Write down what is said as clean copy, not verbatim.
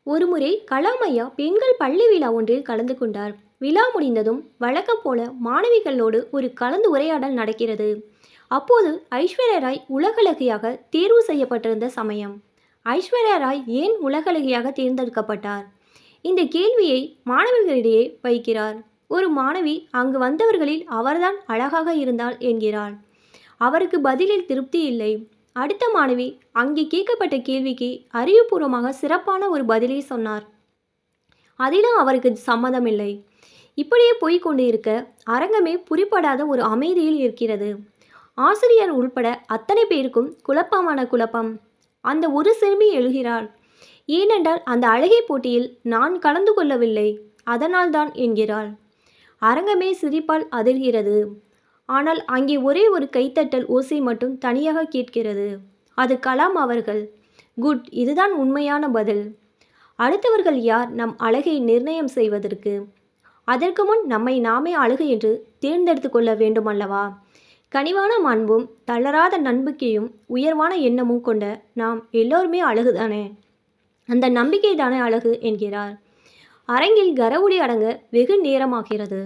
ஒருமுறை கலாம் ஐயா பெண்கள் பள்ளி விழா ஒன்றில் கலந்து கொண்டார். விழா முடிந்ததும் வழக்கம் போல மாணவிகளோடு ஒரு கலந்து உரையாடல் நடக்கிறது. அப்போது ஐஸ்வர்யா ராய் உலகளகியாக தேர்வு செய்யப்பட்டிருந்த சமயம். ஐஸ்வர்யா ராய் ஏன் உலகளகியாக தேர்ந்தெடுக்கப்பட்டார்? இந்த கேள்வியை மாணவிகளிடையே வைக்கிறார். ஒரு மாணவி அங்கு வந்தவர்களில் அவர்தான் அழகாக இருந்தாள் என்கிறாள். அவருக்கு பதிலில் திருப்தி இல்லை. அடுத்த மாணவி அங்கே கேட்கப்பட்ட கேள்விக்கு அறிவுபூர்வமாக சிறப்பான ஒரு பதிலை சொன்னார். அதிலும் அவருக்கு சம்மதமில்லை. இப்படியே போய்கொண்டு இருக்க அரங்கமே புரிப்படாத ஒரு அமைதியில் இருக்கிறது. ஆசிரியர் உள்பட அத்தனை பேருக்கும் குழப்பமான குழப்பம். அந்த ஒரு சிறுமி எழுகிறாள். ஏனென்றால் அந்த அழகை போட்டியில் நான் கலந்து கொள்ளவில்லை, அதனால்தான் என்கிறாள். அரங்கமே சிரிப்பால் அதிர்கிறது. ஆனால் அங்கே ஒரே ஒரு கைத்தட்டல் ஓசை மட்டும் தனியாக கேட்கிறது. அது கலாம் அவர்கள். குட், இதுதான் உண்மையான பதில். அடுத்தவர்கள் யார் நம் அழகை நிர்ணயம் செய்வதற்கு? அதற்கு முன் நம்மை நாமே அழகு என்று தேர்ந்தெடுத்து கொள்ள வேண்டுமல்லவா? கனிவான அன்பும் தளராத நம்பிக்கையும் உயர்வான எண்ணமும் கொண்ட நாம் எல்லோருமே அழகுதானே. அந்த நம்பிக்கை தானே அழகு என்கிறார். அரங்கில் கரவொலி அடங்க வெகு நேரமாகிறது.